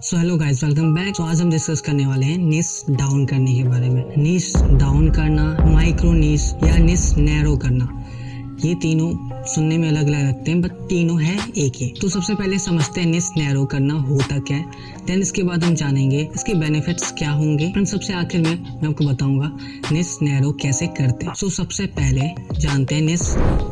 So hello guys, welcome back. तो आज हम डिस्कस करने वाले हैं निश डाउन करने के बारे में। निश डाउन करना, माइक्रो निश या निश नैरो करना, ये तीनों सुनने में अलग अलग लगते हैं बट तीनों है एक ही। तो सबसे पहले समझते हैं निश नैरो करना होता क्या है, देन इसके बाद हम जानेंगे इसके बेनिफिट्स क्या होंगे, एंड सबसे आखिर में मैं आपको बताऊंगा निश नैरो कैसे करते हैं। सो सबसे पहले जानते हैं निश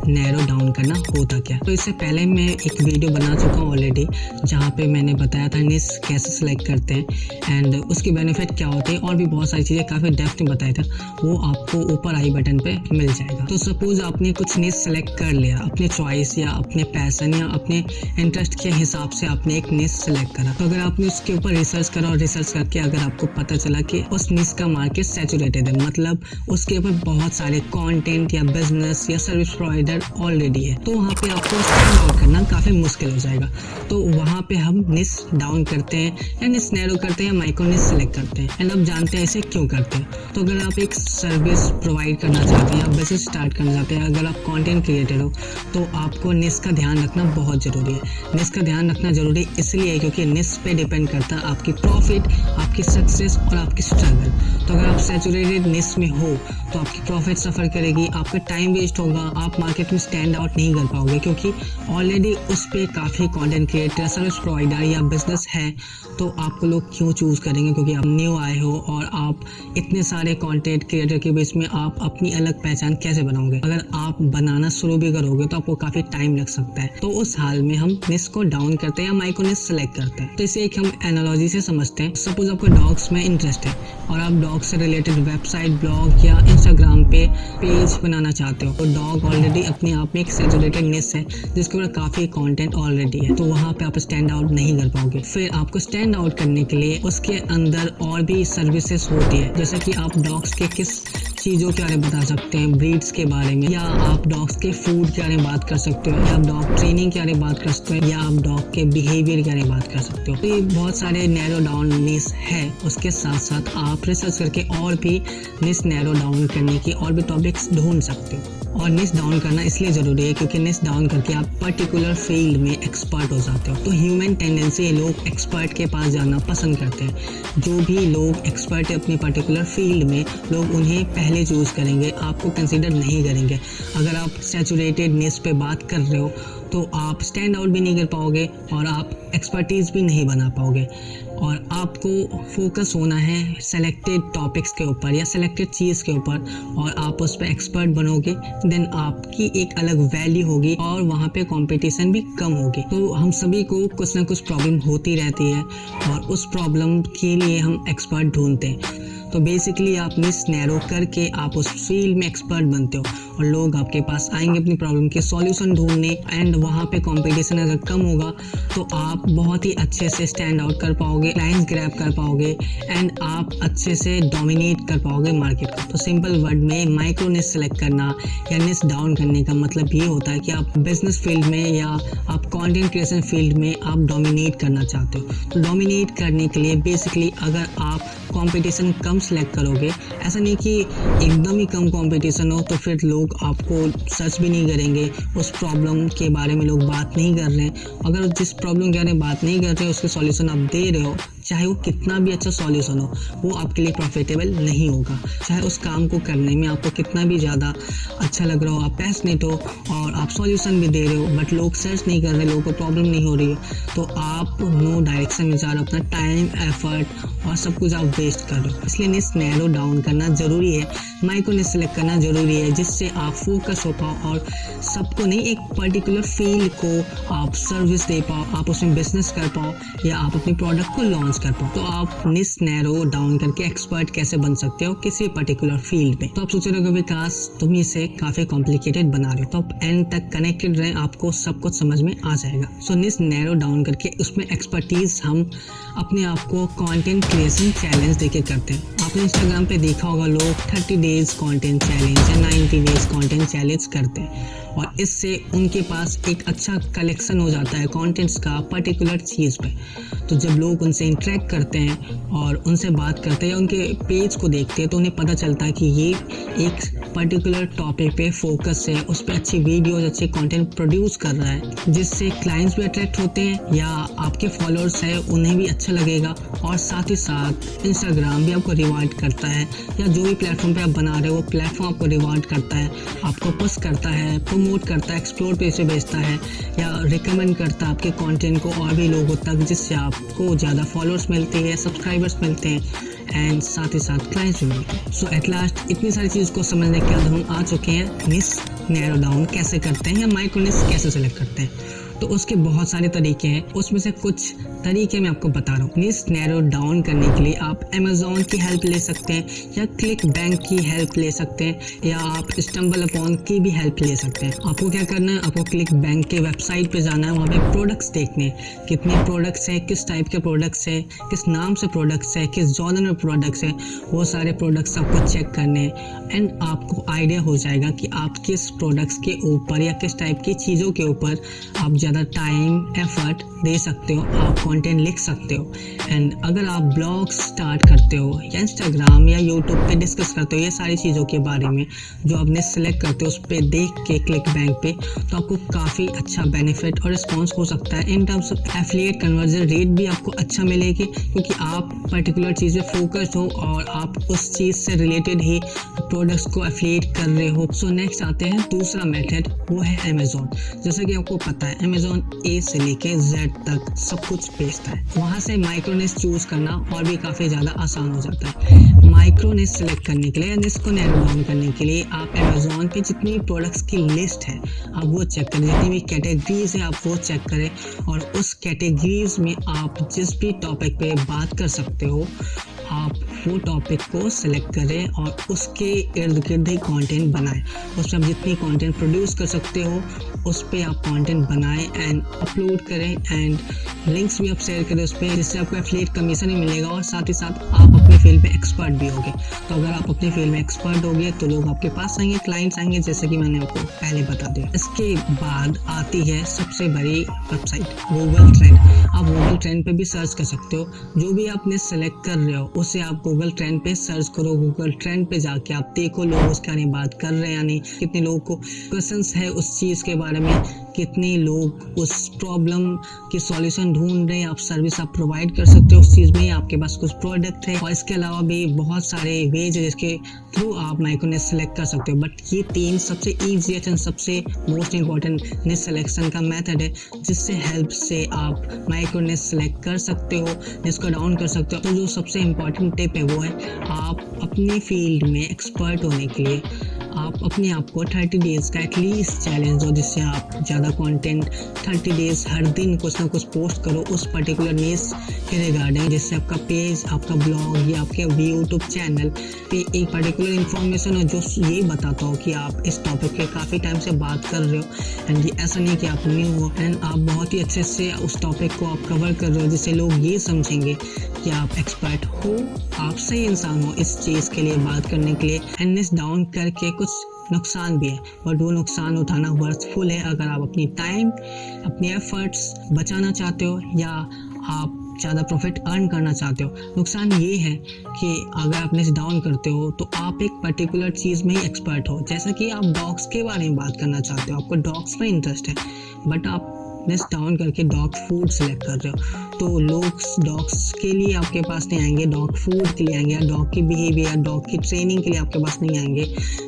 नैरो डाउन करना होता क्या है। तो इससे पहले मैं एक वीडियो बना चुका हूँ ऑलरेडी, जहाँ पे मैंने बताया था निश कैसे सिलेक्ट करते हैं एंड उसकी बेनिफिट क्या होती है, और भी बहुत सारी चीज़ें काफ़ी डेप्थ में बताया था। वो आपको ऊपर आई बटन पे मिल जाएगा। तो सपोज आपने कुछ निश सेलेक्ट कर लिया, अपने चॉइस या अपने पैशन या अपने इंटरेस्ट के हिसाब से आपने एक निश सेलेक्ट करा। तो अगर आपने उसके ऊपर रिसर्च करा और रिसर्च करके अगर आपको पता चला कि उस निश का मार्केट सैचुरेटेड है, मतलब उसके ऊपर बहुत सारे कंटेंट या बिजनेस या सर्विस प्रोवाइडर ऑलरेडी है, तो वहाँ पे आपको स्टैंड आउट करना काफ़ी मुश्किल हो जाएगा। तो वहाँ पे हम निश डाउन करते हैं या निश नैरो करते हैं या माइक्रो निश सेलेक्ट करते हैं। एंड अब जानते हैं इसे क्यों करते हैं। तो अगर आप एक सर्विस प्रोवाइड करना चाहते हैं या बिजनेस स्टार्ट करना चाहते हैं, अगर आप कंटेंट क्रिएटर हो, तो आपको निश का ध्यान रखना बहुत ज़रूरी है। निश का ध्यान रखना ज़रूरी इसलिए है क्योंकि निश पे डिपेंड करता है आपकी प्रॉफिट, आपकी सक्सेस और आपकी स्ट्रगल। तो अगर आप सैचुरेटेड निश में हो तो आपकी प्रॉफिट सफ़र करेगी, आपका टाइम वेस्ट होगा, आप मार्केट में स्टैंड आउट नहीं कर पाओगे क्योंकि ऑलरेडी उस पर काफ़ी कंटेंट क्रिएटर, सर्विस प्रोवाइडर या बिजनेस है। तो आपको लोग क्यों चूज़ करेंगे? क्योंकि आप न्यू आए हो और आप इतने सारे कंटेंट क्रिएटर के बीच में आप अपनी अलग पहचान कैसे बनाओगे? अगर आप बनाना शुरू भी करोगे तो आपको काफ़ी टाइम लग सकता है। तो उस हाल में हम निश को डाउन करते हैं या माइक्रो निश सेलेक्ट करते हैं। तो इसे एक हम एनालॉजी से समझते हैं। सपोज आपको डॉग्स में इंटरेस्ट है और आप डॉग से रिलेटेड वेबसाइट, ब्लॉग या इंस्टाग्राम पे पेज बनाना चाहते हो। तो डॉग ऑलरेडी अपने आप में एक सैचुरेटेड निश है जिसके ऊपर काफ़ी कंटेंट ऑलरेडी है, तो वहाँ पे आप स्टैंड आउट नहीं कर पाओगे। फिर आपको स्टैंड आउट करने के लिए उसके अंदर और भी सर्विसेज होती है, जैसे कि आप डॉग्स के किस चीज़ों के बारे में बता सकते हैं, ब्रीड्स के बारे में, या आप डॉग्स के फूड के बारे में बात कर सकते हो, या आप डॉग ट्रेनिंग के बारे में बात कर सकते हो, या आप डॉग के बिहेवियर के बारे में बात कर सकते हो। तो ये बहुत सारे नैरो डाउन निश है। उसके साथ साथ आप रिसर्च करके और भी निश नैरो डाउन करने की और भी टॉपिक्स ढूंढ सकते हो। और निश डाउन करना इसलिए ज़रूरी है क्योंकि निश डाउन करके आप पर्टिकुलर फील्ड में एक्सपर्ट हो जाते हो। तो ह्यूमन टेंडेंसी है, लोग एक्सपर्ट के पास जाना पसंद करते हैं। जो भी लोग एक्सपर्ट है अपनी पर्टिकुलर फील्ड में, लोग उन्हें पहले चूज़ करेंगे, आपको कंसिडर नहीं करेंगे। अगर आप सैचुरेटेड निश पे बात कर रहे हो तो आप स्टैंड आउट भी नहीं कर पाओगे और आप एक्सपर्टीज़ भी नहीं बना पाओगे। और आपको फोकस होना है सेलेक्टेड टॉपिक्स के ऊपर या सेलेक्टेड चीज़ के ऊपर, और आप उस पर एक्सपर्ट बनोगे, देन आपकी एक अलग वैल्यू होगी और वहाँ पे कंपटीशन भी कम होगी। तो हम सभी को कुछ ना कुछ प्रॉब्लम होती रहती है और उस प्रॉब्लम के लिए हम एक्सपर्ट ढूंढते हैं। तो बेसिकली आप निश नैरो करके आप उस फील्ड में एक्सपर्ट बनते हो और लोग आपके पास आएंगे अपनी प्रॉब्लम के सॉल्यूशन ढूंढने, एंड वहाँ पे कंपटीशन अगर कम होगा तो आप बहुत ही अच्छे से स्टैंड आउट कर पाओगे, क्लाइंट्स ग्रैब कर पाओगे, एंड आप अच्छे से डोमिनेट कर पाओगे मार्केट को। तो सिंपल वर्ड में माइक्रो निश सेलेक्ट करना या निश डाउन करने का मतलब ये होता है कि आप बिजनेस फील्ड में या आप कंटेंट क्रिएशन फील्ड में आप डोमिनेट करना चाहते हो। तो डोमिनेट करने के लिए बेसिकली अगर आप कंपटीशन कम सेलेक्ट करोगे, ऐसा नहीं कि एकदम ही कम कंपटीशन हो तो फिर लोग आपको सर्च भी नहीं करेंगे, उस प्रॉब्लम के बारे में लोग बात नहीं कर रहे हैं। अगर जिस प्रॉब्लम के बारे में बात नहीं कर रहे हो उसके सॉल्यूशन आप दे रहे हो, चाहे वो कितना भी अच्छा सॉल्यूशन हो, वो आपके लिए प्रॉफिटेबल नहीं होगा। चाहे उस काम को करने में आपको कितना भी ज़्यादा अच्छा लग रहा हो, आप पैशनेट हो और आप सॉल्यूशन भी दे रहे हो, बट लोग सर्च नहीं कर रहे, लोगों को प्रॉब्लम नहीं हो रही है, तो आप नो डायरेक्शन में जा रहे हो, अपना टाइम, एफर्ट और सब कुछ आप वेस्ट कर रहे हो। इसलिए निश नैरो डाउन करना ज़रूरी है, माइक्रो निश सेलेक्ट करना ज़रूरी है, जिससे आप फोकस हो पाओ और सबको नहीं, एक पर्टिकुलर फील्ड को आप सर्विस दे पाओ, आप उसमें बिजनेस कर पाओ या आप अपने प्रोडक्ट को लॉन्च कर पाओ। तो आप निश नैरो डाउन करके एक्सपर्ट कैसे बन सकते हो किसी पर्टिकुलर फील्ड में। तो आप सोच रहे हो विकास तुम इसे काफ़ी कॉम्प्लिकेटेड बना रहे हो, तो आप एंड तक कनेक्टेड रहें, आपको सब कुछ समझ में आ जाएगा। सो निश नैरो डाउन करके उसमें एक्सपर्टीज हम अपने आप को कंटेंट क्रिएशन चैलेंज देके करते हैं। आपने इंस्टाग्राम पे देखा होगा लोग 30 डेज कंटेंट चैलेंज या 90 डेज कंटेंट चैलेंज करते हैं और इससे उनके पास एक अच्छा कलेक्शन हो जाता है कंटेंट्स का पर्टिकुलर चीज़ पे। तो जब लोग उनसे इंटरेक्ट करते हैं और उनसे बात करते हैं या उनके पेज को देखते हैं तो उन्हें पता चलता है कि ये एक पर्टिकुलर टॉपिक पे फोकस है, उस पर अच्छी वीडियोस, अच्छे कंटेंट प्रोड्यूस कर रहा है, जिससे क्लाइंट्स भी अट्रैक्ट होते हैं या आपके फॉलोअर्स है उन्हें भी अच्छा लगेगा, और साथ ही साथ इंस्टाग्राम भी आपको रिवार्ड करता है, या जो भी प्लेटफॉर्म पे आप बना रहे हो वो प्लेटफॉर्म आपको रिवार्ड करता है, आपको पुश करता है, प्रमोट करता है, एक्सप्लोर पेज पे भेजता है या रिकमेंड करता है आपके कंटेंट को और भी लोगों तक, जिससे आपको ज़्यादा फॉलोअर्स मिलते हैं, सब्सक्राइबर्स मिलते हैं एंड साथ ही साथ क्लाइंट्स भी मिलते हैं। सो एट लास्ट इतनी सारी चीज़ को समझने के बाद हम आ चुके हैं निश नैरो डाउन कैसे करते हैं या माइक्रो निश कैसे सेलेक्ट करते हैं। तो उसके बहुत सारे तरीके हैं, उसमें से कुछ तरीके मैं आपको बता रहा हूँ। निश नैरो डाउन करने के लिए आप अमेज़ॉन की हेल्प ले सकते हैं, या क्लिक बैंक की हेल्प ले सकते हैं, या आप स्टम्बल अपॉन की भी हेल्प ले सकते हैं। आपको क्या करना है, आपको क्लिक बैंक के वेबसाइट पे जाना है, वहाँ पे प्रोडक्ट्स देखने हैं, कितने प्रोडक्ट्स हैं, किस टाइप के प्रोडक्ट्स हैं, किस नाम से प्रोडक्ट्स है, किस जॉनर में प्रोडक्ट्स है, वो सारे प्रोडक्ट्स आपको चेक करने हैं एंड आपको आइडिया हो जाएगा कि आप किस प्रोडक्ट्स के ऊपर या किस टाइप की चीज़ों के ऊपर आप ज़्यादा टाइम एफर्ट दे सकते हो, आप कंटेंट लिख सकते हो। एंड अगर आप ब्लॉग स्टार्ट करते हो या इंस्टाग्राम या यूट्यूब पे डिस्कस करते हो ये सारी चीज़ों के बारे में जो आपने सेलेक्ट करते हो, उस पर देख के क्लिक बैंक पे, तो आपको काफ़ी अच्छा बेनिफिट और रिस्पॉन्स हो सकता है। In terms of affiliate conversion rate भी आपको अच्छा मिलेगी, क्योंकि आप पर्टिकुलर चीज़ पे फोकस्ड हो और आप उस चीज़ से रिलेटेड ही प्रोडक्ट्स को एफिलिएट कर रहे हो। सो नेक्स्ट आते हैं दूसरा मेथड, वो है अमेज़ॉन। जैसे कि आपको पता है अमेज़ॉन ए से लेके जेड तक सब कुछ बेचता है, वहाँ से माइक्रो निश चूज करना और भी काफ़ी ज़्यादा आसान हो जाता है। माइक्रो निश सेलेक्ट करने के लिए, निश को नैरो डाउन करने के लिए आप अमेज़ॉन पे जितनी प्रोडक्ट्स की लिस्ट है आप वो चेक करें, जितनी भी कैटेगरीज है आप वो चेक करें, और उस कैटेगरीज में आप जिस भी टॉपिक पे बात कर सकते हो आप वो टॉपिक को सिलेक्ट करें और उसके इर्द गिर्द ही कंटेंट बनाएं। उस पर आप जितनी कंटेंट प्रोड्यूस कर सकते हो उस पर आप कंटेंट बनाएं एंड अपलोड करें, एंड लिंक्स भी आप शेयर करें उस पर, जिससे आपको एफिलिएट कमीशन ही मिलेगा और साथ ही साथ आप अपने फील्ड में एक्सपर्ट भी होगे। तो अगर आप अपने फील्ड में एक्सपर्ट होगे तो लोग आपके पास आएंगे, क्लाइंट्स आएंगे, जैसे कि मैंने आपको पहले बता दिया। इसके बाद आती है सबसे बड़ी वेबसाइट गूगल ट्रेंड। आप गूगल ट्रेंड पे भी सर्च कर सकते हो, जो भी आपने सेलेक्ट कर रहे हो उसे आप गूगल ट्रेंड पे सर्च करो। गूगल ट्रेंड पे जाके आप देखो लोग उसके बारे में बात कर रहे हैं या नहीं, कितने लोगों को क्वेश्चंस है उस चीज़ के बारे में, कितने लोग उस प्रॉब्लम की सॉल्यूशन ढूंढ रहे हैं, आप सर्विस आप प्रोवाइड कर सकते हो उस चीज़ में, आपके पास कुछ प्रोडक्ट है। और इसके अलावा भी बहुत सारे वेज है जिसके थ्रू आप माइक्रो निश सेलेक्ट कर सकते हो, बट ये 3 सबसे ईजीएस्ट एंड सबसे मोस्ट इंपॉर्टेंट निश सिलेक्शन का मेथड है, जिससे हेल्प से आप माइक्रो निश सेलेक्ट कर सकते हो, इसको डाउन कर सकते हो। तो जो सबसे इम्पॉर्टेंट टिप है वो है आप अपने फील्ड में एक्सपर्ट होने के लिए आप अपने आप को 30 डेज़ का एटलीस्ट चैलेंज हो, जिससे आप ज़्यादा कंटेंट 30 डेज़ हर दिन कुछ ना कुछ पोस्ट करो उस पर्टिकुलर निश के रिगार्डिंग, जिससे आपका पेज, आपका ब्लॉग या आपके यूट्यूब चैनल पे एक पर्टिकुलर इन्फॉर्मेशन हो जो ये बताता हो कि आप इस टॉपिक पे काफ़ी टाइम से बात कर रहे हो एंड ये ऐसा नहीं कि आप न्यू हो, एंड आप बहुत ही अच्छे से उस टॉपिक को आप कवर कर रहे हो, जिससे लोग ये समझेंगे कि आप एक्सपर्ट हो, आप सही इंसान हो इस चीज़ के लिए बात करने के लिए। एंड निश डाउन करके कुछ नुकसान भी है, बट वो नुकसान उठाना वर्थफुल है अगर आप अपनी टाइम, अपने एफर्ट्स बचाना चाहते हो या आप ज़्यादा प्रॉफिट अर्न करना चाहते हो। नुकसान ये है कि अगर आप निश डाउन करते हो तो आप एक पर्टिकुलर चीज़ में ही एक्सपर्ट हो, जैसा कि आप डॉग्स के बारे में बात करना चाहते हो, आपको डॉग्स में इंटरेस्ट है, बट आप निश डाउन करके डॉग फूड सेलेक्ट कर रहे हो, तो लोग डॉग्स के लिए आपके पास नहीं आएंगे, डॉग फूड के लिए आएंगे, या डॉग की बिहेवियर, डॉग की ट्रेनिंग के लिए आपके पास नहीं आएंगे,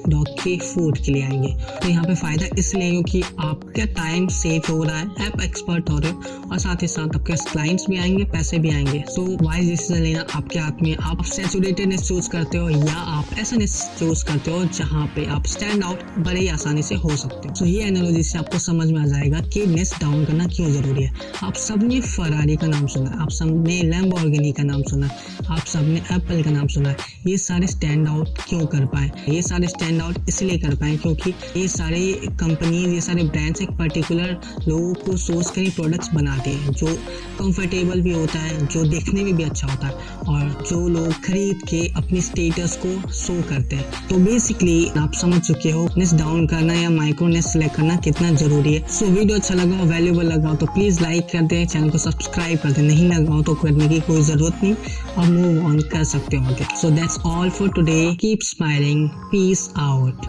डॉग के फूड के लिए आएंगे। तो यहाँ पे फ़ायदा इसलिए क्योंकि आपका टाइम सेव हो रहा है, आप एक्सपर्ट हो रहे हो और साथ ही साथ आपके क्लाइंट्स भी आएंगे, पैसे भी आएंगे। सो वाइज डिसीजन लेना आपके हाथ में। आप सैचुरेटेड निश चूज करते हो या आप ऐसा निश चूज करते हो जहाँ पे आप स्टैंड आउट बड़े ही आसानी से हो सकते हो। सो ये एनालॉजी से आपको समझ में आ जाएगा कि निश डाउन करना क्यों ज़रूरी है। आप सबने फरारी का नाम सुना है, आप सबने लैम्बोर्गिनी का नाम सुना है, आप सबने एप्पल का नाम सुना है। ये सारे स्टैंड आउट क्यों कर पाए? ये सारे स्टैंड आउट इसलिए कर पाए क्योंकि ये सारे कंपनीज, ये सारे ब्रांड्स एक पर्टिकुलर लोगों को सोच कर ही प्रोडक्ट्स बनाते हैं जो कंफर्टेबल भी होता है, जो देखने में भी अच्छा होता है और जो लोग खरीद के अपनी स्टेटस को शो करते हैं। तो बेसिकली आप समझ चुके हो निश डाउन करना या माइक्रो निश सेलेक्ट करना कितना ज़रूरी है। सो वीडियो अच्छा लगा, वैल्यूएबल वीडियो लगा हो तो प्लीज़ लाइक कर दें, चैनल को सब्सक्राइब कर दें, नहीं लगा हो तो करने की कोई ज़रूरत नहीं, अब मूव ऑन कर सकते हो। So that's all for today, keep smiling, peace out.